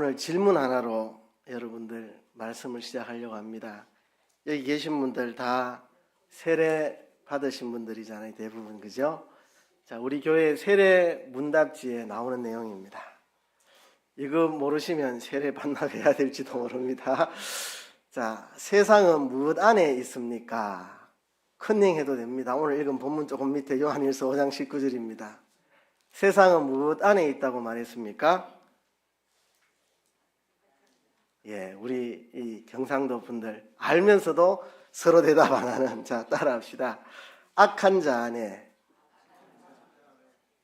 오늘 질문 하나로 여러분들 말씀을 시작하려고 합니다. 여기 계신 분들 다 세례 받으신 분들이잖아요. 대부분, 그죠? 자, 우리 교회 세례 문답지에 나오는 내용입니다. 이거 모르시면 세례 반납해야 될지도 모릅니다. 자, 세상은 무엇 안에 있습니까? 컨닝해도 됩니다. 오늘 읽은 본문 조금 밑에 요한일서 5장 19절입니다. 세상은 무엇 안에 있다고 말했습니까? 예, 우리 이 경상도 분들 알면서도 서로 대답 안 하는, 자, 따라합시다. 악한 자 안에,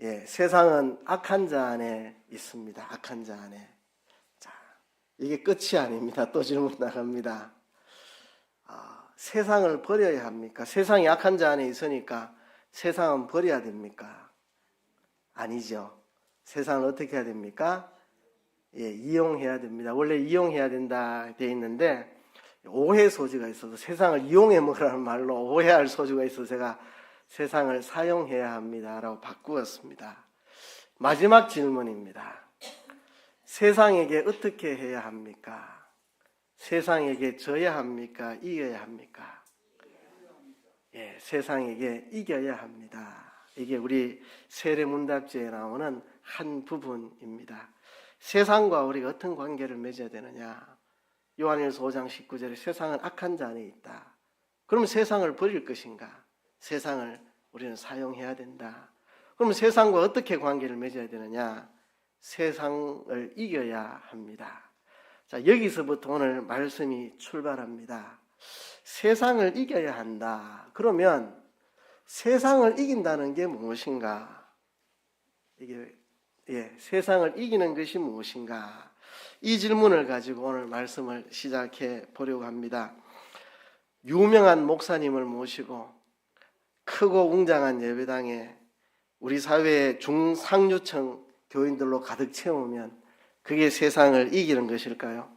예, 세상은 악한 자 안에 있습니다. 악한 자 안에. 자, 이게 끝이 아닙니다. 또 질문 나갑니다. 세상을 버려야 합니까? 세상이 악한 자 안에 있으니까 세상은 버려야 됩니까? 아니죠. 세상을 어떻게 해야 됩니까? 예, 이용해야 됩니다. 원래 이용해야 된다 되어 있는데 오해 소지가 있어서 세상을 이용해 먹으라는 말로 오해할 소지가 있어서 제가 세상을 사용해야 합니다라고 바꾸었습니다. 마지막 질문입니다. 세상에게 어떻게 해야 합니까? 세상에게 져야 합니까? 이겨야 합니까? 예, 세상에게 이겨야 합니다. 이게 우리 세례 문답지에 나오는 한 부분입니다. 세상과 우리가 어떤 관계를 맺어야 되느냐? 요한일서 5장 19절에 세상은 악한 자 안에 있다. 그럼 세상을 버릴 것인가? 세상을 우리는 사용해야 된다. 그럼 세상과 어떻게 관계를 맺어야 되느냐? 세상을 이겨야 합니다. 자, 여기서부터 오늘 말씀이 출발합니다. 세상을 이겨야 한다. 그러면 세상을 이긴다는 게 무엇인가? 이게 세상을 이기는 것이 무엇인가? 이 질문을 가지고 오늘 말씀을 시작해 보려고 합니다. 유명한 목사님을 모시고 크고 웅장한 예배당에 우리 사회의 중상류층 교인들로 가득 채우면 그게 세상을 이기는 것일까요?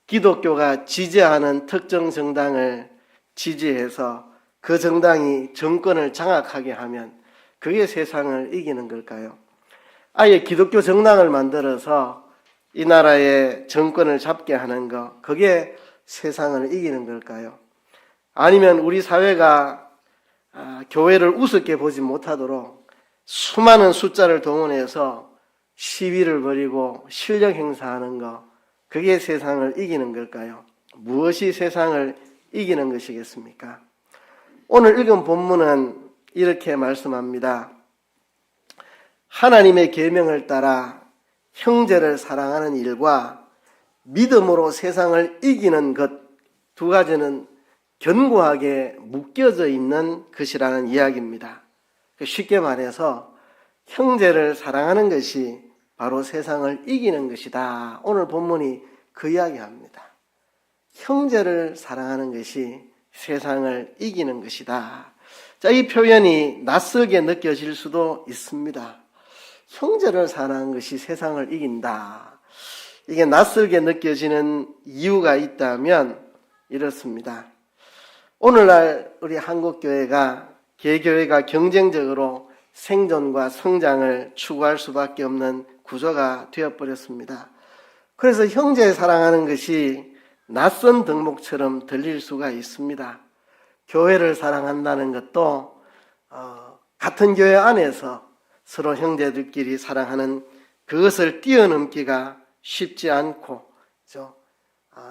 기독교가 지지하는 특정 정당을 지지해서 그 정당이 정권을 장악하게 하면 그게 세상을 이기는 걸까요? 아예 기독교 정당을 만들어서 이 나라의 정권을 잡게 하는 것, 그게 세상을 이기는 걸까요? 아니면 우리 사회가 교회를 우습게 보지 못하도록 수많은 숫자를 동원해서 시위를 벌이고 실력 행사하는 것, 그게 세상을 이기는 걸까요? 무엇이 세상을 이기는 것이겠습니까? 오늘 읽은 본문은 이렇게 말씀합니다. 하나님의 계명을 따라 형제를 사랑하는 일과 믿음으로 세상을 이기는 것, 두 가지는 견고하게 묶여져 있는 것이라는 이야기입니다. 쉽게 말해서 형제를 사랑하는 것이 바로 세상을 이기는 것이다. 오늘 본문이 그 이야기합니다. 형제를 사랑하는 것이 세상을 이기는 것이다. 자, 이 표현이 낯설게 느껴질 수도 있습니다. 형제를 사랑하는 것이 세상을 이긴다. 이게 낯설게 느껴지는 이유가 있다면 이렇습니다. 오늘날 우리 한국교회가 개교회가 경쟁적으로 생존과 성장을 추구할 수밖에 없는 구조가 되어버렸습니다. 그래서 형제 사랑하는 것이 낯선 덕목처럼 들릴 수가 있습니다. 교회를 사랑한다는 것도 같은 교회 안에서 서로 형제들끼리 사랑하는 그것을 뛰어넘기가 쉽지 않고,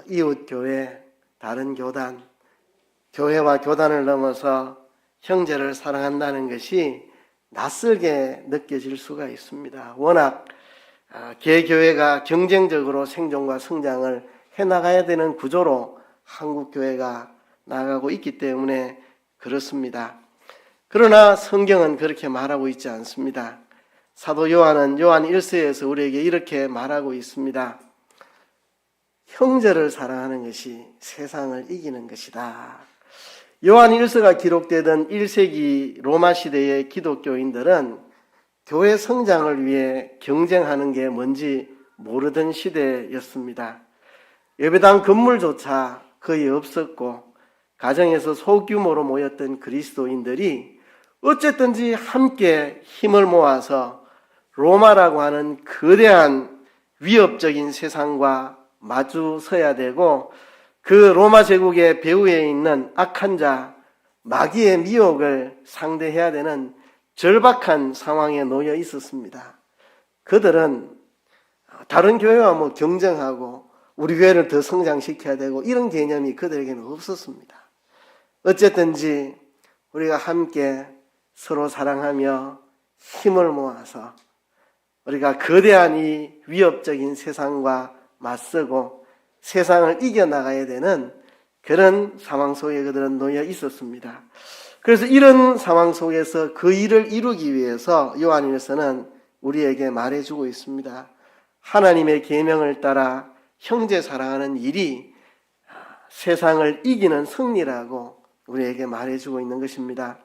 이웃교회, 다른 교단, 교회와 교단을 넘어서 형제를 사랑한다는 것이 낯설게 느껴질 수가 있습니다. 워낙 개교회가 경쟁적으로 생존과 성장을 해나가야 되는 구조로 한국교회가 나아가고 있기 때문에 그렇습니다. 그러나 성경은 그렇게 말하고 있지 않습니다. 사도 요한은 요한 1서에서 우리에게 이렇게 말하고 있습니다. 형제를 사랑하는 것이 세상을 이기는 것이다. 요한 1서가 기록되던 1세기 로마 시대의 기독교인들은 교회 성장을 위해 경쟁하는 게 뭔지 모르던 시대였습니다. 예배당 건물조차 거의 없었고 가정에서 소규모로 모였던 그리스도인들이 어쨌든지 함께 힘을 모아서 로마라고 하는 거대한 위협적인 세상과 마주 서야 되고 그 로마 제국의 배후에 있는 악한 자, 마귀의 미혹을 상대해야 되는 절박한 상황에 놓여 있었습니다. 그들은 다른 교회와 경쟁하고 우리 교회를 더 성장시켜야 되고 이런 개념이 그들에게는 없었습니다. 어쨌든지 우리가 함께 서로 사랑하며 힘을 모아서 우리가 거대한 이 위협적인 세상과 맞서고 세상을 이겨나가야 되는 그런 상황 속에 그들은 놓여 있었습니다. 그래서 이런 상황 속에서 그 일을 이루기 위해서 요한일서는 우리에게 말해주고 있습니다. 하나님의 계명을 따라 형제 사랑하는 일이 세상을 이기는 승리라고 우리에게 말해주고 있는 것입니다.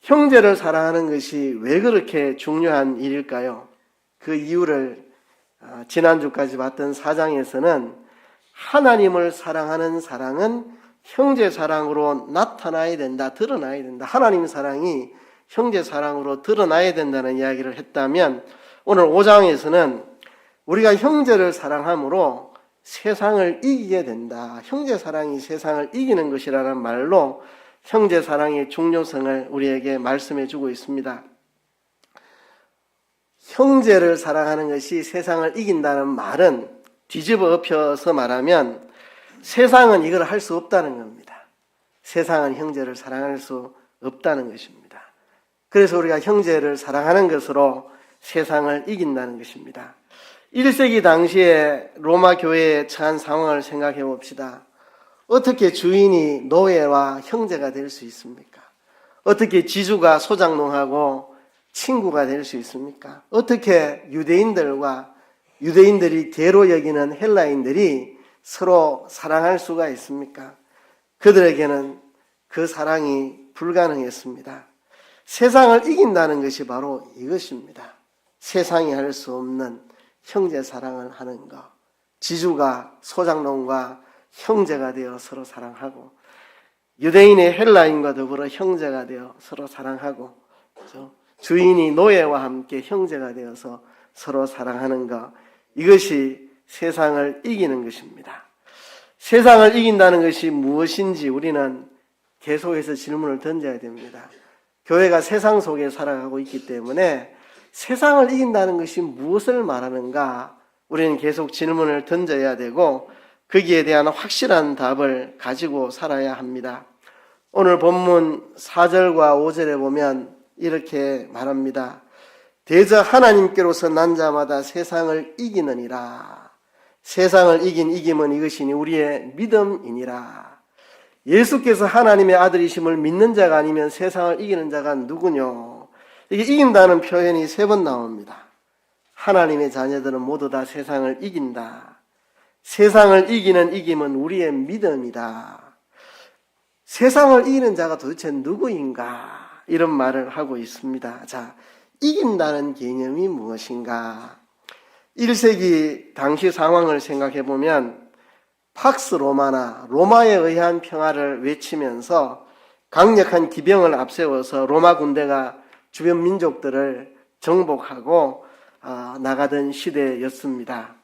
형제를 사랑하는 것이 왜 그렇게 중요한 일일까요? 그 이유를 지난주까지 봤던 4장에서는 하나님을 사랑하는 사랑은 형제 사랑으로 나타나야 된다, 드러나야 된다. 하나님 사랑이 형제 사랑으로 드러나야 된다는 이야기를 했다면 오늘 5장에서는 우리가 형제를 사랑함으로 세상을 이기게 된다. 형제 사랑이 세상을 이기는 것이라는 말로 형제 사랑의 중요성을 우리에게 말씀해 주고 있습니다. 형제를 사랑하는 것이 세상을 이긴다는 말은 뒤집어 엎혀서 말하면 세상은 이걸 할 수 없다는 겁니다. 세상은 형제를 사랑할 수 없다는 것입니다. 그래서 우리가 형제를 사랑하는 것으로 세상을 이긴다는 것입니다. 1세기 당시에 로마 교회에 처한 상황을 생각해 봅시다. 어떻게 주인이 노예와 형제가 될 수 있습니까? 어떻게 지주가 소장농하고 친구가 될 수 있습니까? 어떻게 유대인들이 개로 여기는 헬라인들이 서로 사랑할 수가 있습니까? 그들에게는 그 사랑이 불가능했습니다. 세상을 이긴다는 것이 바로 이것입니다. 세상이 할 수 없는 형제 사랑을 하는 것. 지주가 소장농과 형제가 되어 서로 사랑하고 유대인의 헬라인과 더불어 형제가 되어 서로 사랑하고 그렇죠? 주인이 노예와 함께 형제가 되어서 서로 사랑하는 것. 이것이 세상을 이기는 것입니다. 세상을 이긴다는 것이 무엇인지 우리는 계속해서 질문을 던져야 됩니다. 교회가 세상 속에 살아가고 있기 때문에 세상을 이긴다는 것이 무엇을 말하는가 우리는 계속 질문을 던져야 되고 거기에 대한 확실한 답을 가지고 살아야 합니다. 오늘 본문 4절과 5절에 보면 이렇게 말합니다. 대저 하나님께로서 난 자마다 세상을 이기느니라. 세상을 이긴 이김은 이것이니 우리의 믿음이니라. 예수께서 하나님의 아들이심을 믿는 자가 아니면 세상을 이기는 자가 누구뇨? 이게 이긴다는 표현이 3번 나옵니다. 하나님의 자녀들은 모두 다 세상을 이긴다. 세상을 이기는 이김은 우리의 믿음이다. 세상을 이기는 자가 도대체 누구인가? 이런 말을 하고 있습니다. 자, 이긴다는 개념이 무엇인가? 1세기 당시 상황을 생각해 보면 팍스 로마나 로마에 의한 평화를 외치면서 강력한 기병을 앞세워서 로마 군대가 주변 민족들을 정복하고 나가던 시대였습니다.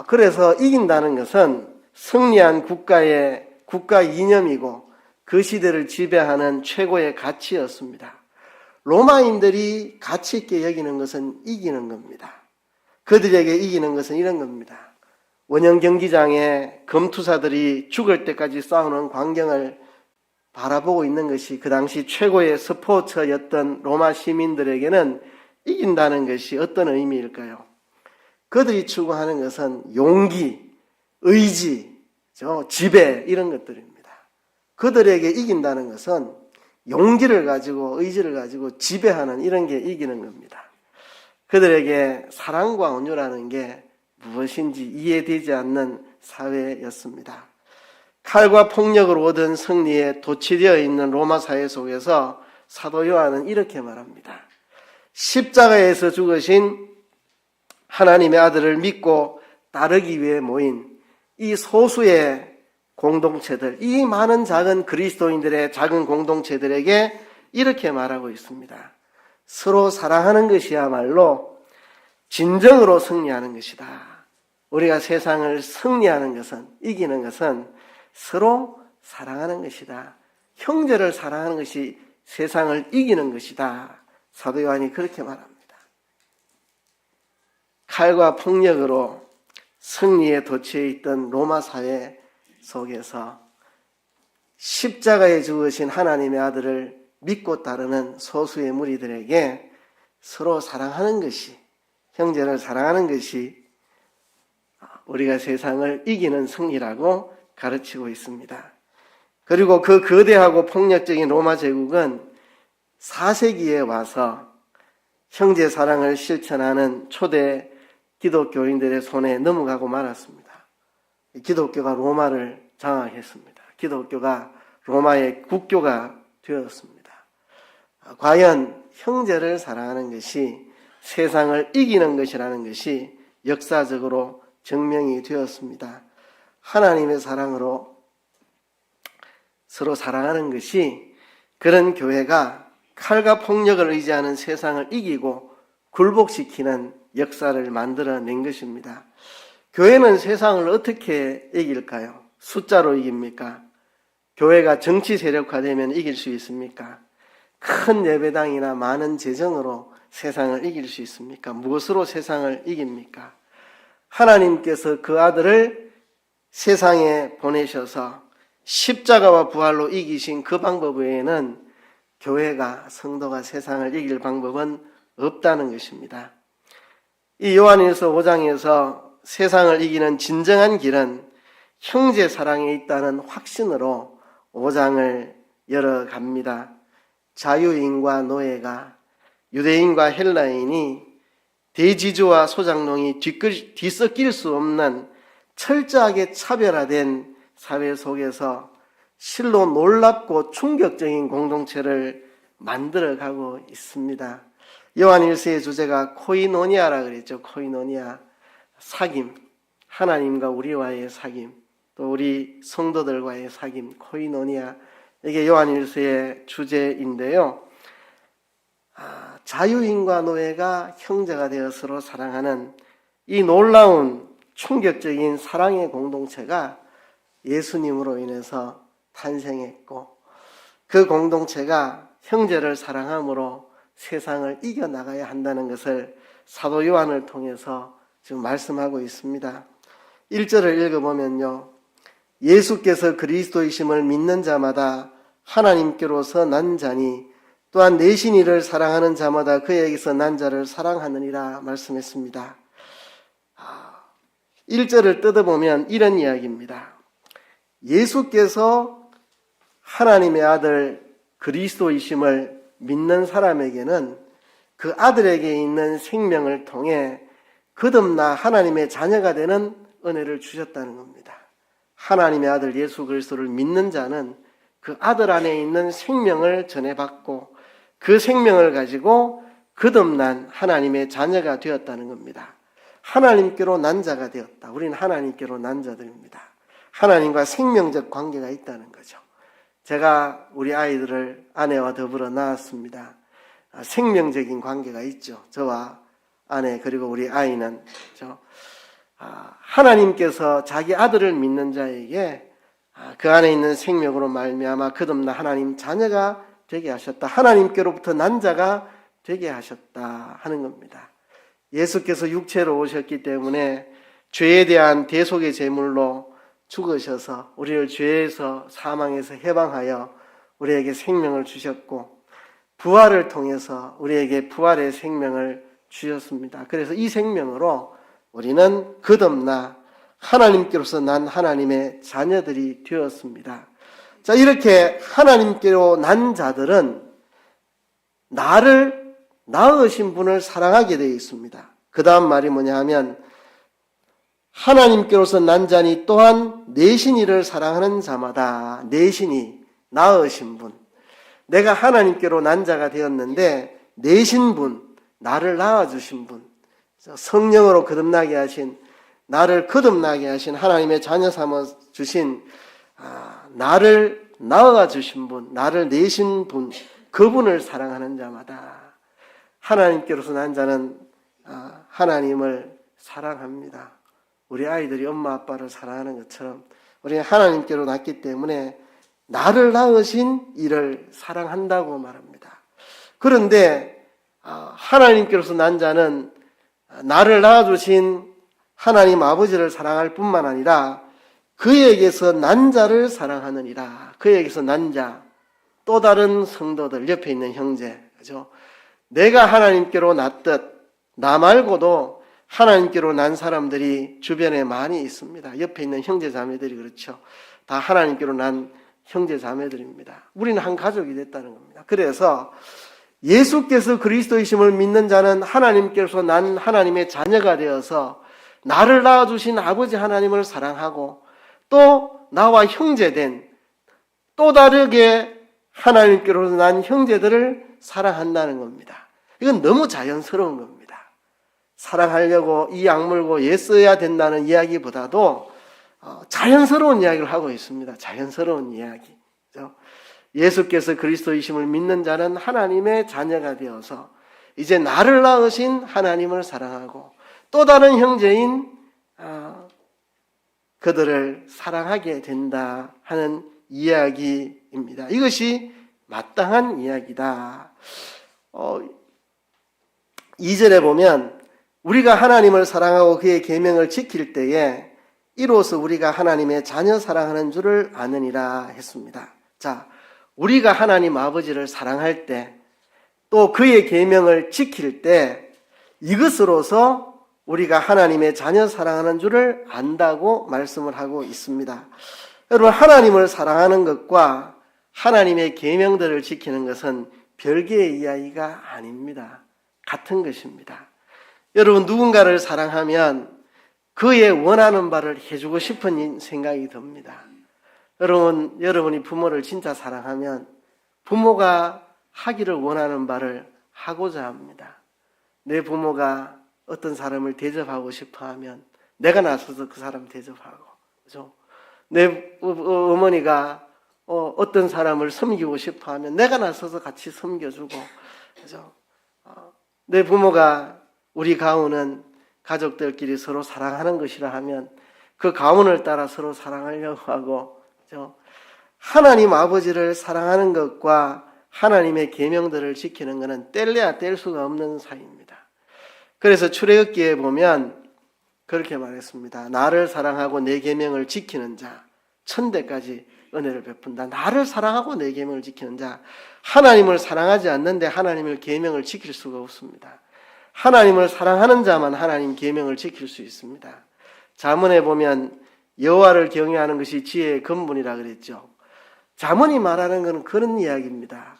그래서 이긴다는 것은 승리한 국가의 국가 이념이고 그 시대를 지배하는 최고의 가치였습니다. 로마인들이 가치 있게 여기는 것은 이기는 겁니다. 그들에게 이기는 것은 이런 겁니다. 원형 경기장에 검투사들이 죽을 때까지 싸우는 광경을 바라보고 있는 것이 그 당시 최고의 스포츠였던 로마 시민들에게는 이긴다는 것이 어떤 의미일까요? 그들이 추구하는 것은 용기, 의지, 지배 이런 것들입니다. 그들에게 이긴다는 것은 용기를 가지고 의지를 가지고 지배하는 이런 게 이기는 겁니다. 그들에게 사랑과 온유라는 게 무엇인지 이해되지 않는 사회였습니다. 칼과 폭력으로 얻은 승리에 도취되어 있는 로마 사회 속에서 사도 요한은 이렇게 말합니다. 십자가에서 죽으신 하나님의 아들을 믿고 따르기 위해 모인 이 소수의 공동체들, 이 많은 작은 그리스도인들의 작은 공동체들에게 이렇게 말하고 있습니다. 서로 사랑하는 것이야말로 진정으로 승리하는 것이다. 우리가 세상을 승리하는 것은, 이기는 것은 서로 사랑하는 것이다. 형제를 사랑하는 것이 세상을 이기는 것이다. 사도 요한이 그렇게 말합니다. 칼과 폭력으로 승리에 도취해 있던 로마 사회 속에서 십자가에 죽으신 하나님의 아들을 믿고 따르는 소수의 무리들에게 서로 사랑하는 것이, 형제를 사랑하는 것이 우리가 세상을 이기는 승리라고 가르치고 있습니다. 그리고 그 거대하고 폭력적인 로마 제국은 4세기에 와서 형제 사랑을 실천하는 초대 기독교인들의 손에 넘어가고 말았습니다. 기독교가 로마를 장악했습니다. 기독교가 로마의 국교가 되었습니다. 과연 형제를 사랑하는 것이 세상을 이기는 것이라는 것이 역사적으로 증명이 되었습니다. 하나님의 사랑으로 서로 사랑하는 것이 그런 교회가 칼과 폭력을 의지하는 세상을 이기고 굴복시키는 역사를 만들어낸 것입니다. 교회는 세상을 어떻게 이길까요? 숫자로 이깁니까? 교회가 정치 세력화되면 이길 수 있습니까? 큰 예배당이나 많은 재정으로 세상을 이길 수 있습니까? 무엇으로 세상을 이깁니까? 하나님께서 그 아들을 세상에 보내셔서 십자가와 부활로 이기신 그 방법 외에는 교회가, 성도가 세상을 이길 방법은 없다는 것입니다. 이 요한일서 5장에서 세상을 이기는 진정한 길은 형제 사랑에 있다는 확신으로 5장을 열어갑니다. 자유인과 노예가, 유대인과 헬라인이, 대지주와 소장농이 뒤섞일 수 없는 철저하게 차별화된 사회 속에서 실로 놀랍고 충격적인 공동체를 만들어가고 있습니다. 요한일서의 주제가 코이노니아라 그랬죠. 코이노니아, 사귐, 하나님과 우리와의 사귐, 또 우리 성도들과의 사귐, 코이노니아, 이게 요한일서의 주제인데요. 자유인과 노예가 형제가 되어 서로 사랑하는 이 놀라운 충격적인 사랑의 공동체가 예수님으로 인해서 탄생했고, 그 공동체가 형제를 사랑함으로 세상을 이겨나가야 한다는 것을 사도 요한을 통해서 지금 말씀하고 있습니다. 1절을 읽어보면요, 예수께서 그리스도이심을 믿는 자마다 하나님께로서 난 자니 또한 내신 이를 사랑하는 자마다 그에게서 난 자를 사랑하느니라 말씀했습니다. 1절을 뜯어보면 이런 이야기입니다. 예수께서 하나님의 아들 그리스도이심을 믿는 사람에게는 그 아들에게 있는 생명을 통해 거듭나 하나님의 자녀가 되는 은혜를 주셨다는 겁니다. 하나님의 아들 예수 그리스도를 믿는 자는 그 아들 안에 있는 생명을 전해받고 그 생명을 가지고 거듭난 하나님의 자녀가 되었다는 겁니다. 하나님께로 난 자가 되었다. 우리는 하나님께로 난 자들입니다. 하나님과 생명적 관계가 있다는 거죠. 제가 우리 아이들을 아내와 더불어 낳았습니다. 생명적인 관계가 있죠. 저와 아내 그리고 우리 아이는 하나님께서 자기 아들을 믿는 자에게 그 안에 있는 생명으로 말미암아 거듭나 하나님 자녀가 되게 하셨다. 하나님께로부터 난 자가 되게 하셨다 하는 겁니다. 예수께서 육체로 오셨기 때문에 죄에 대한 대속의 제물로 죽으셔서 우리를 죄에서 사망에서 해방하여 우리에게 생명을 주셨고, 부활을 통해서 우리에게 부활의 생명을 주셨습니다. 그래서 이 생명으로 우리는 거듭나 하나님께로서 난 하나님의 자녀들이 되었습니다. 자, 이렇게 하나님께로 난 자들은 나를 낳으신 분을 사랑하게 되어 있습니다. 그 다음 말이 뭐냐 하면 하나님께로서 난 자니 또한 내신 이를 사랑하는 자마다, 내신이 낳으신 분, 내가 하나님께로 난 자가 되었는데 내신 분, 나를 낳아주신 분, 성령으로 거듭나게 하신, 나를 거듭나게 하신 하나님의 자녀 삼아 주신, 나를 낳아 주신 분, 나를 내신 분, 그분을 사랑하는 자마다 하나님께로서 난 자는 하나님을 사랑합니다. 우리 아이들이 엄마 아빠를 사랑하는 것처럼 우리는 하나님께로 낳기 때문에 나를 낳으신 이를 사랑한다고 말합니다. 그런데 하나님께로서 난 자는 나를 낳아주신 하나님 아버지를 사랑할 뿐만 아니라 그에게서 난 자를 사랑하느니라. 그에게서 난 자, 또 다른 성도들, 옆에 있는 형제, 그죠? 내가 하나님께로 낳듯 나 말고도 하나님께로 난 사람들이 주변에 많이 있습니다. 옆에 있는 형제 자매들이 그렇죠. 다 하나님께로 난 형제 자매들입니다. 우리는 한 가족이 됐다는 겁니다. 그래서 예수께서 그리스도이심을 믿는 자는 하나님께서 난 하나님의 자녀가 되어서 나를 낳아주신 아버지 하나님을 사랑하고 또 나와 형제된 또 다르게 하나님께로서 난 형제들을 사랑한다는 겁니다. 이건 너무 자연스러운 겁니다. 사랑하려고 이 악물고 애써야 된다는 이야기보다도 자연스러운 이야기를 하고 있습니다. 자연스러운 이야기. 예수께서 그리스도이심을 믿는 자는 하나님의 자녀가 되어서 이제 나를 낳으신 하나님을 사랑하고 또 다른 형제인 그들을 사랑하게 된다 하는 이야기입니다. 이것이 마땅한 이야기다. 2절에 보면 우리가 하나님을 사랑하고 그의 계명을 지킬 때에 이로써 우리가 하나님의 자녀 사랑하는 줄을 아느니라 했습니다. 자, 우리가 하나님 아버지를 사랑할 때 또 그의 계명을 지킬 때 이것으로서 우리가 하나님의 자녀 사랑하는 줄을 안다고 말씀을 하고 있습니다. 여러분, 하나님을 사랑하는 것과 하나님의 계명들을 지키는 것은 별개의 이야기가 아닙니다. 같은 것입니다. 여러분, 누군가를 사랑하면 그의 원하는 바를 해주고 싶은 생각이 듭니다. 여러분이 부모를 진짜 사랑하면 부모가 하기를 원하는 바를 하고자 합니다. 내 부모가 어떤 사람을 대접하고 싶어 하면 내가 나서서 그 사람 대접하고, 그죠? 내 어머니가 어떤 사람을 섬기고 싶어 하면 내가 나서서 같이 섬겨주고, 그죠? 내 부모가 우리 가훈은 가족들끼리 서로 사랑하는 것이라 하면 그 가훈을 따라 서로 사랑하려고 하고, 그죠? 하나님 아버지를 사랑하는 것과 하나님의 계명들을 지키는 것은 뗄래야 뗄 수가 없는 사이입니다. 그래서 출애굽기에 보면 그렇게 말했습니다. 나를 사랑하고 내 계명을 지키는 자 천대까지 은혜를 베푼다. 나를 사랑하고 내 계명을 지키는 자. 하나님을 사랑하지 않는데 하나님의 계명을 지킬 수가 없습니다. 하나님을 사랑하는 자만 하나님 계명을 지킬 수 있습니다. 잠언에 보면 여호와를 경외하는 것이 지혜의 근본이라 그랬죠. 잠언이 말하는 것은 그런 이야기입니다.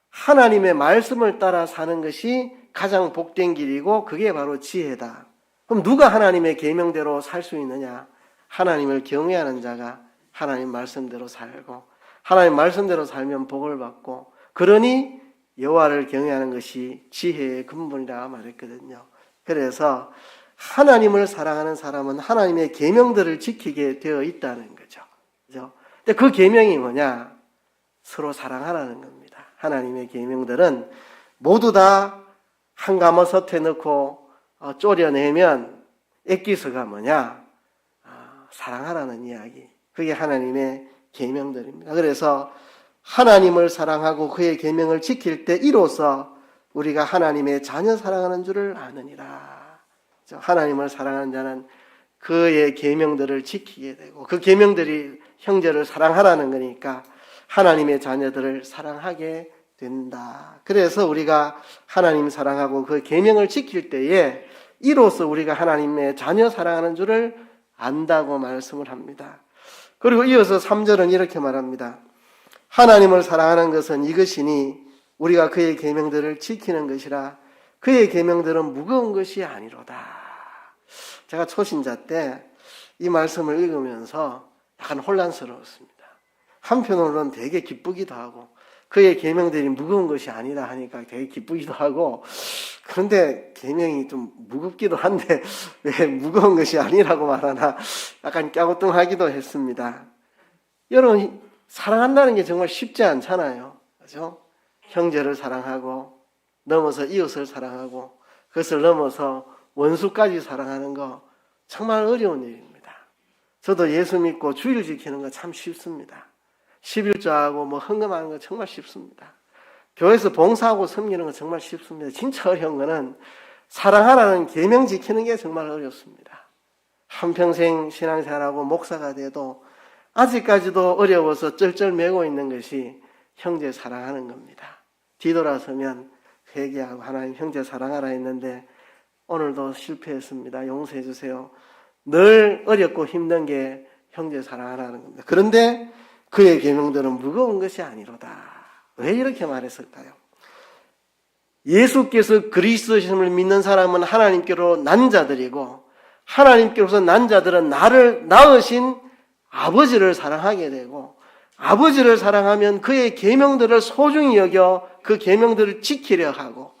하나님의 말씀을 따라 사는 것이 가장 복된 길이고 그게 바로 지혜다. 그럼 누가 하나님의 계명대로 살 수 있느냐? 하나님을 경외하는 자가 하나님 말씀대로 살고 하나님 말씀대로 살면 복을 받고 그러니 여호와를 경외하는 것이 지혜의 근본이라 말했거든요. 그래서 하나님을 사랑하는 사람은 하나님의 계명들을 지키게 되어 있다는 거죠. 그죠? 근데 그 계명이 뭐냐? 서로 사랑하라는 겁니다. 하나님의 계명들은 모두 다 한 가마 솥에 넣고 졸여내면 액기스가 뭐냐? 사랑하라는 이야기. 그게 하나님의 계명들입니다. 그래서 하나님을 사랑하고 그의 계명을 지킬 때 이로써 우리가 하나님의 자녀 사랑하는 줄을 아느니라. 하나님을 사랑하는 자는 그의 계명들을 지키게 되고 그 계명들이 형제를 사랑하라는 거니까 하나님의 자녀들을 사랑하게 된다. 그래서 우리가 하나님 사랑하고 그 계명을 지킬 때에 이로써 우리가 하나님의 자녀 사랑하는 줄을 안다고 말씀을 합니다. 그리고 이어서 3절은 이렇게 말합니다. 하나님을 사랑하는 것은 이것이니 우리가 그의 계명들을 지키는 것이라. 그의 계명들은 무거운 것이 아니로다. 제가 초신자 때 이 말씀을 읽으면서 약간 혼란스러웠습니다. 한편으로는 되게 기쁘기도 하고 그의 계명들이 무거운 것이 아니라 하니까 되게 기쁘기도 하고 그런데 계명이 좀 무겁기도 한데 왜 무거운 것이 아니라고 말하나 약간 갸우뚱하기도 했습니다. 여러분, 사랑한다는 게 정말 쉽지 않잖아요. 그렇죠? 형제를 사랑하고 넘어서 이웃을 사랑하고 그것을 넘어서 원수까지 사랑하는 거 정말 어려운 일입니다. 저도 예수 믿고 주일 지키는 거 참 쉽습니다. 11조하고 뭐 헌금하는 거 정말 쉽습니다. 교회에서 봉사하고 섬기는 거 정말 쉽습니다. 진짜 어려운 거는 사랑하라는 계명 지키는 게 정말 어렵습니다. 한평생 신앙생활하고 목사가 돼도 아직까지도 어려워서 쩔쩔매고 있는 것이 형제 사랑하는 겁니다. 뒤돌아서면 회개하고 하나님 형제 사랑하라 했는데 오늘도 실패했습니다. 용서해 주세요. 늘 어렵고 힘든 게 형제 사랑하라는 겁니다. 그런데 그의 계명들은 무거운 것이 아니로다. 왜 이렇게 말했을까요? 예수께서 그리스도심을 믿는 사람은 하나님께로 난 자들이고 하나님께로서 난 자들은 나를 낳으신 아버지를 사랑하게 되고 아버지를 사랑하면 그의 계명들을 소중히 여겨 그 계명들을 지키려 하고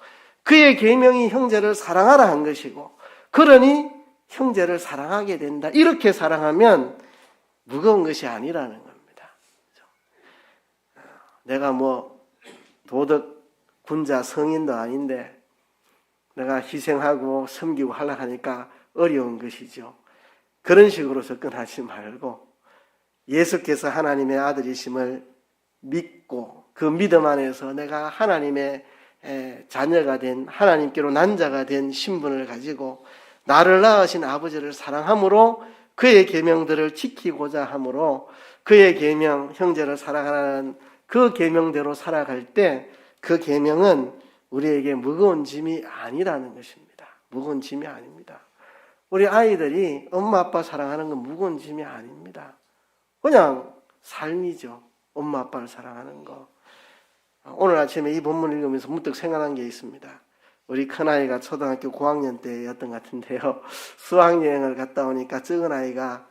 그의 계명이 형제를 사랑하라 한 것이고 그러니 형제를 사랑하게 된다. 이렇게 사랑하면 무거운 것이 아니라는 겁니다. 내가 뭐 도덕 군자 성인도 아닌데 내가 희생하고 섬기고 하려고 하니까 어려운 것이죠. 그런 식으로 접근하지 말고 예수께서 하나님의 아들이심을 믿고 그 믿음 안에서 내가 하나님의 자녀가 된 하나님께로 난 자가 된 신분을 가지고 나를 낳으신 아버지를 사랑함으로 그의 계명들을 지키고자 함으로 그의 계명 형제를 사랑하라는 그 계명대로 살아갈 때 그 계명은 우리에게 무거운 짐이 아니라는 것입니다. 무거운 짐이 아닙니다. 우리 아이들이 엄마 아빠 사랑하는 건 무거운 짐이 아닙니다. 그냥 삶이죠. 엄마 아빠를 사랑하는 거. 오늘 아침에 이 본문 읽으면서 문득 생각난 게 있습니다. 우리 큰아이가 초등학교 고학년 때였던 것 같은데요. 수학여행을 갔다 오니까 적은 아이가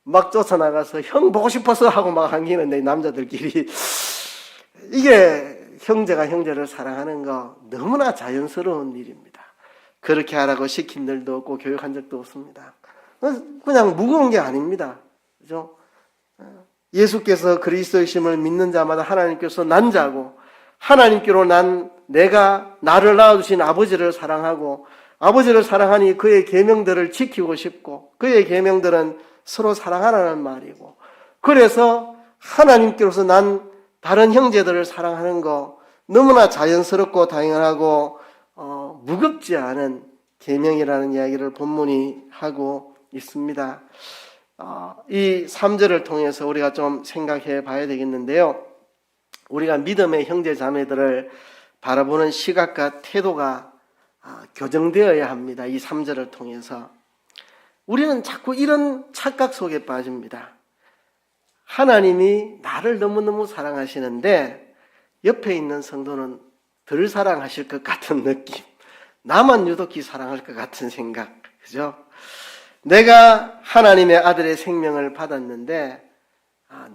막 쫓아나가서 형 보고 싶어서 하고 막 한기는데 남자들끼리 이게 형제가 형제를 사랑하는 거 너무나 자연스러운 일입니다. 그렇게 하라고 시킨 일도 없고 교육한 적도 없습니다. 그냥 무거운 게 아닙니다. 그죠? 예수께서 그리스도이심을 믿는 자마다 하나님께서 난 자고 하나님께로 난 내가 나를 낳아주신 아버지를 사랑하고 아버지를 사랑하니 그의 계명들을 지키고 싶고 그의 계명들은 서로 사랑하라는 말이고 그래서 하나님께로서 난 다른 형제들을 사랑하는 거 너무나 자연스럽고 당연하고 무겁지 않은 계명이라는 이야기를 본문이 하고 있습니다. 이 3절을 통해서 우리가 좀 생각해 봐야 되겠는데요. 우리가 믿음의 형제 자매들을 바라보는 시각과 태도가 교정되어야 합니다. 이 3절을 통해서. 우리는 자꾸 이런 착각 속에 빠집니다. 하나님이 나를 너무너무 사랑하시는데 옆에 있는 성도는 덜 사랑하실 것 같은 느낌. 나만 유독히 사랑할 것 같은 생각. 그죠? 내가 하나님의 아들의 생명을 받았는데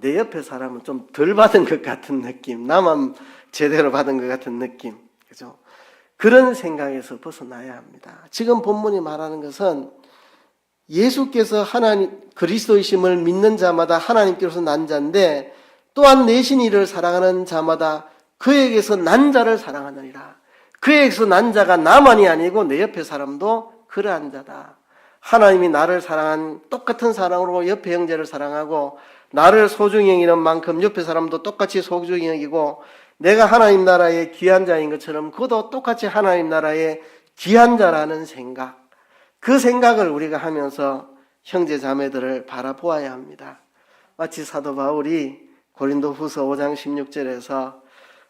내 옆에 사람은 좀 덜 받은 것 같은 느낌. 나만 제대로 받은 것 같은 느낌. 그죠? 그런 생각에서 벗어나야 합니다. 지금 본문이 말하는 것은 예수께서 하나님 그리스도이심을 믿는 자마다 하나님께로서 난 자인데 또한 내신 이를 사랑하는 자마다 그에게서 난 자를 사랑하느니라. 그에게서 난 자가 나만이 아니고 내 옆에 사람도 그러한 자다. 하나님이 나를 사랑한 똑같은 사랑으로 옆에 형제를 사랑하고 나를 소중히 여기는 만큼 옆에 사람도 똑같이 소중히 여기고 내가 하나님 나라의 귀한 자인 것처럼 그도 똑같이 하나님 나라의 귀한 자라는 생각, 그 생각을 우리가 하면서 형제 자매들을 바라보아야 합니다. 마치 사도 바울이 고린도후서 5장 16절에서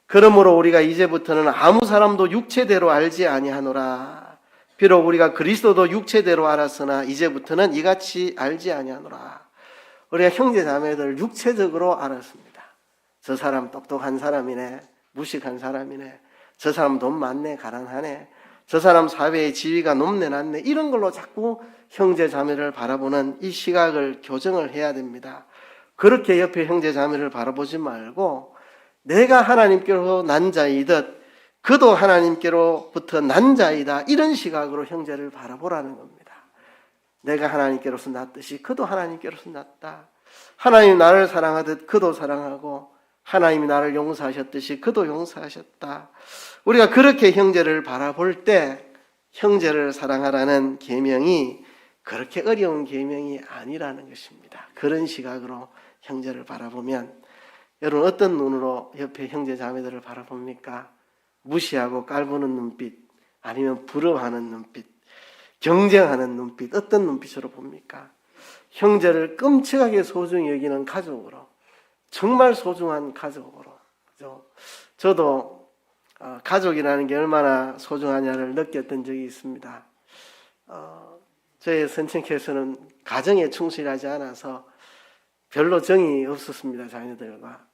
그러므로 우리가 이제부터는 아무 사람도 육체대로 알지 아니하노라. 비록 우리가 그리스도도 육체대로 알았으나 이제부터는 이같이 알지 아니하노라. 우리가 형제 자매들 육체적으로 알았습니다. 저 사람 똑똑한 사람이네, 무식한 사람이네, 저 사람 돈 많네, 가난하네, 저 사람 사회의 지위가 높네 낮네, 이런 걸로 자꾸 형제 자매를 바라보는 이 시각을 교정을 해야 됩니다. 그렇게 옆에 형제 자매를 바라보지 말고 내가 하나님께로 난 자이듯 그도 하나님께로부터 난 자이다, 이런 시각으로 형제를 바라보라는 겁니다. 내가 하나님께로서 났듯이 그도 하나님께로서 났다. 하나님이 나를 사랑하듯 그도 사랑하고 하나님이 나를 용서하셨듯이 그도 용서하셨다. 우리가 그렇게 형제를 바라볼 때 형제를 사랑하라는 계명이 그렇게 어려운 계명이 아니라는 것입니다. 그런 시각으로 형제를 바라보면 여러분 어떤 눈으로 옆에 형제 자매들을 바라봅니까? 무시하고 깔보는 눈빛, 아니면 부러워하는 눈빛, 경쟁하는 눈빛, 어떤 눈빛으로 봅니까? 형제를 끔찍하게 소중히 여기는 가족으로, 정말 소중한 가족으로. 저도 가족이라는 게 얼마나 소중하냐를 느꼈던 적이 있습니다. 저희 선친께서는 가정에 충실하지 않아서 별로 정이 없었습니다, 자녀들과.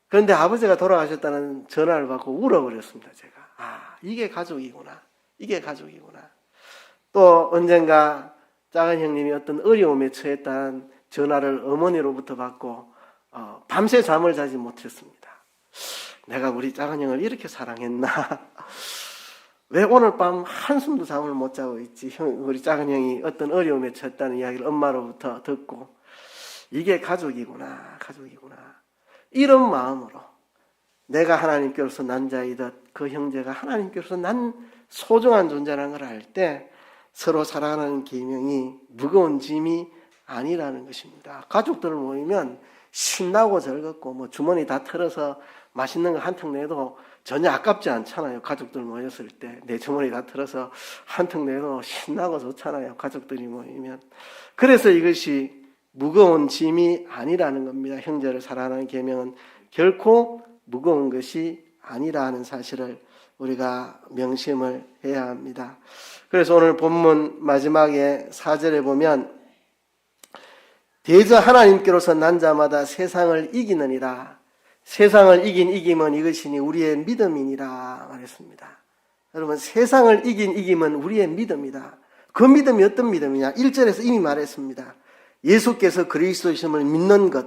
그런데 아버지가 돌아가셨다는 전화를 받고 울어버렸습니다, 제가. 이게 가족이구나. 이게 가족이구나. 또 언젠가 작은 형님이 어떤 어려움에 처했다는 전화를 어머니로부터 받고 밤새 잠을 자지 못했습니다. 내가 우리 작은 형을 이렇게 사랑했나? 왜 오늘 밤 한숨도 잠을 못 자고 있지? 우리 작은 형이 어떤 어려움에 처했다는 이야기를 엄마로부터 듣고 이게 가족이구나, 가족이구나. 이런 마음으로 내가 하나님께로서 난 자이듯 그 형제가 하나님께로서 난 소중한 존재라는 걸 알 때 서로 사랑하는 계명이 무거운 짐이 아니라는 것입니다. 가족들 모이면 신나고 즐겁고 주머니 다 털어서 맛있는 거 한턱 내도 전혀 아깝지 않잖아요. 가족들 모였을 때 내 주머니 다 털어서 한턱 내도 신나고 좋잖아요. 가족들이 모이면. 그래서 이것이 무거운 짐이 아니라는 겁니다. 형제를 사랑하는 계명은 결코 무거운 것이 아니라는 사실을 우리가 명심을 해야 합니다. 그래서 오늘 본문 마지막에 4절에 보면 대저 하나님께로서 난 자마다 세상을 이기느니라. 세상을 이긴 이김은 이것이니 우리의 믿음이니라 말했습니다. 여러분, 세상을 이긴 이김은 우리의 믿음이다. 그 믿음이 어떤 믿음이냐? 1절에서 이미 말했습니다. 예수께서 그리스도이심을 믿는 것,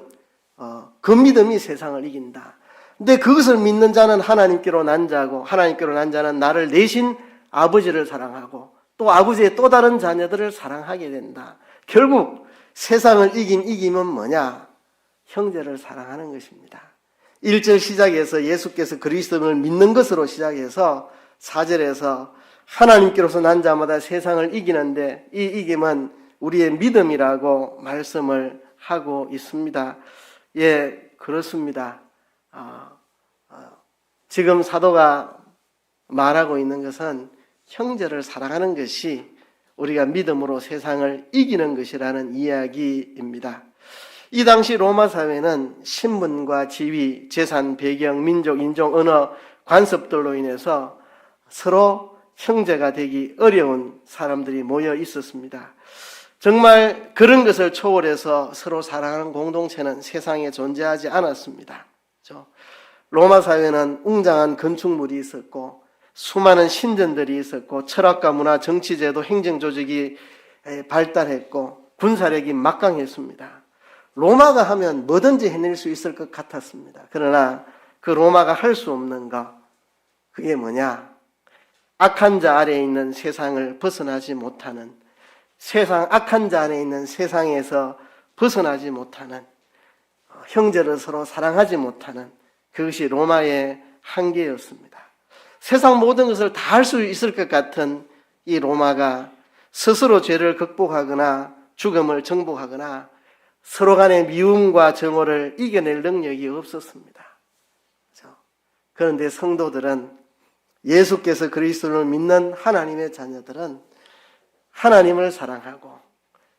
그 믿음이 세상을 이긴다. 근데 그것을 믿는 자는 하나님께로 난 자고, 하나님께로 난 자는 나를 내신 아버지를 사랑하고 또 아버지의 또 다른 자녀들을 사랑하게 된다. 결국 세상을 이긴 이김은 뭐냐? 형제를 사랑하는 것입니다. 1절 시작에서 예수께서 그리스도를 믿는 것으로 시작해서 4절에서 하나님께로서 난 자마다 세상을 이기는데 이 이김은 우리의 믿음이라고 말씀을 하고 있습니다. 예, 그렇습니다. 지금 사도가 말하고 있는 것은 형제를 사랑하는 것이 우리가 믿음으로 세상을 이기는 것이라는 이야기입니다. 이 당시 로마 사회는 신분과 지위, 재산, 배경, 민족, 인종, 언어, 관습들로 인해서 서로 형제가 되기 어려운 사람들이 모여 있었습니다. 정말 그런 것을 초월해서 서로 사랑하는 공동체는 세상에 존재하지 않았습니다. 로마 사회는 웅장한 건축물이 있었고 수많은 신전들이 있었고 철학과 문화, 정치제도, 행정조직이 발달했고 군사력이 막강했습니다. 로마가 하면 뭐든지 해낼 수 있을 것 같았습니다. 그러나 그 로마가 할 수 없는 것, 그게 뭐냐? 악한 자 아래에 있는 세상을 벗어나지 못하는, 세상 악한 자 안에 있는 세상에서 벗어나지 못하는, 형제를 서로 사랑하지 못하는, 그것이 로마의 한계였습니다. 세상 모든 것을 다 할 수 있을 것 같은 이 로마가 스스로 죄를 극복하거나 죽음을 정복하거나 서로 간의 미움과 정오를 이겨낼 능력이 없었습니다. 그런데 성도들은, 예수께서 그리스도를 믿는 하나님의 자녀들은 하나님을 사랑하고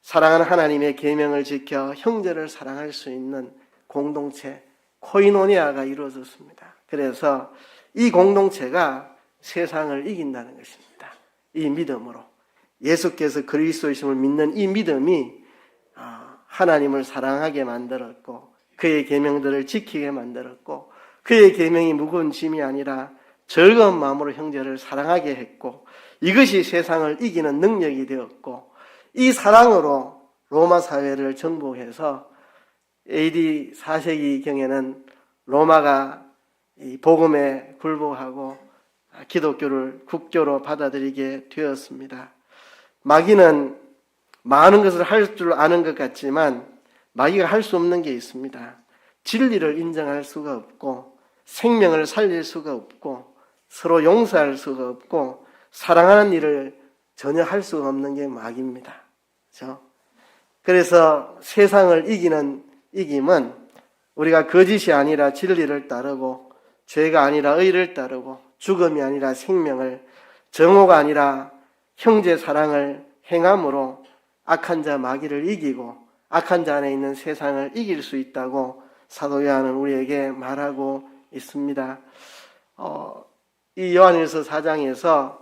사랑하는 하나님의 계명을 지켜 형제를 사랑할 수 있는 공동체, 코이노니아가 이루어졌습니다. 그래서 이 공동체가 세상을 이긴다는 것입니다. 이 믿음으로, 예수께서 그리스도이심을 믿는 이 믿음이 하나님을 사랑하게 만들었고 그의 계명들을 지키게 만들었고 그의 계명이 무거운 짐이 아니라 즐거운 마음으로 형제를 사랑하게 했고 이것이 세상을 이기는 능력이 되었고 이 사랑으로 로마 사회를 정복해서 AD 4세기경에는 로마가 이 복음에 굴복하고 기독교를 국교로 받아들이게 되었습니다. 마귀는 많은 것을 할 줄 아는 것 같지만 마귀가 할 수 없는 게 있습니다. 진리를 인정할 수가 없고 생명을 살릴 수가 없고 서로 용서할 수가 없고 사랑하는 일을 전혀 할 수가 없는 게 마귀입니다. 그렇죠? 그래서 세상을 이기는 이김은 우리가 거짓이 아니라 진리를 따르고 죄가 아니라 의를 따르고 죽음이 아니라 생명을 정오가 아니라 형제 사랑을 행함으로 악한 자 마귀를 이기고 악한 자 안에 있는 세상을 이길 수 있다고 사도 요한은 우리에게 말하고 있습니다. 이 요한일서 4장에서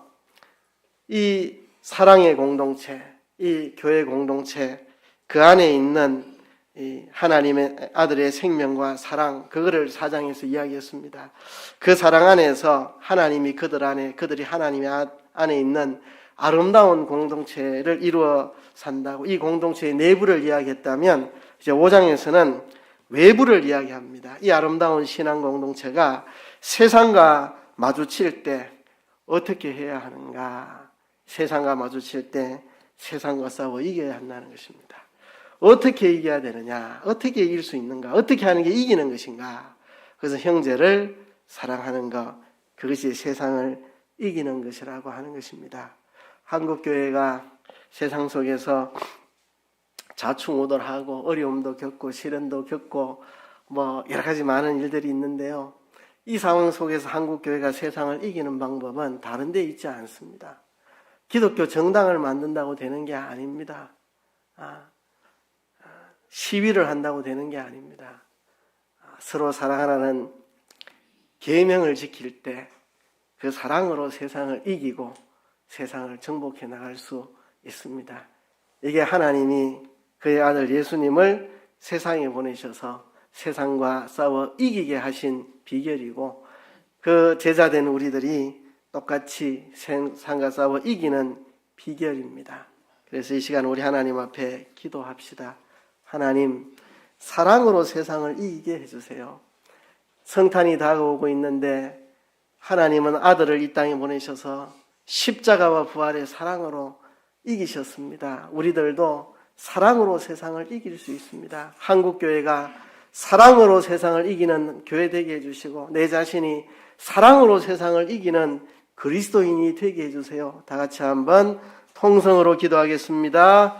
이 사랑의 공동체, 이 교회 공동체, 그 안에 있는 이 하나님의 아들의 생명과 사랑, 그거를 4장에서 이야기했습니다. 그 사랑 안에서 하나님이 그들 안에, 그들이 하나님의 안에 있는 아름다운 공동체를 이루어 산다고, 이 공동체의 내부를 이야기했다면 이제 5장에서는 외부를 이야기합니다. 이 아름다운 신앙 공동체가 세상과 마주칠 때 어떻게 해야 하는가? 세상과 마주칠 때 세상과 싸워 이겨야 한다는 것입니다. 어떻게 이겨야 되느냐? 어떻게 이길 수 있는가? 어떻게 하는 게 이기는 것인가? 그래서 형제를 사랑하는 것, 그것이 세상을 이기는 것이라고 하는 것입니다. 한국교회가 세상 속에서 자충우돌하고 어려움도 겪고 시련도 겪고 뭐 여러 가지 많은 일들이 있는데요. 이 상황 속에서 한국교회가 세상을 이기는 방법은 다른 데 있지 않습니다. 기독교 정당을 만든다고 되는 게 아닙니다. 시위를 한다고 되는 게 아닙니다. 서로 사랑하라는 계명을 지킬 때 그 사랑으로 세상을 이기고 세상을 정복해 나갈 수 있습니다. 이게 하나님이 그의 아들 예수님을 세상에 보내셔서 세상과 싸워 이기게 하신 비결이고, 그 제자된 우리들이 똑같이 세상과 싸워 이기는 비결입니다. 그래서 이 시간 우리 하나님 앞에 기도합시다. 하나님, 사랑으로 세상을 이기게 해주세요. 성탄이 다가오고 있는데 하나님은 아들을 이 땅에 보내셔서 십자가와 부활의 사랑으로 이기셨습니다. 우리들도 사랑으로 세상을 이길 수 있습니다. 한국교회가 사랑으로 세상을 이기는 교회 되게 해주시고, 내 자신이 사랑으로 세상을 이기는 그리스도인이 되게 해주세요. 다 같이 한번 통성으로 기도하겠습니다.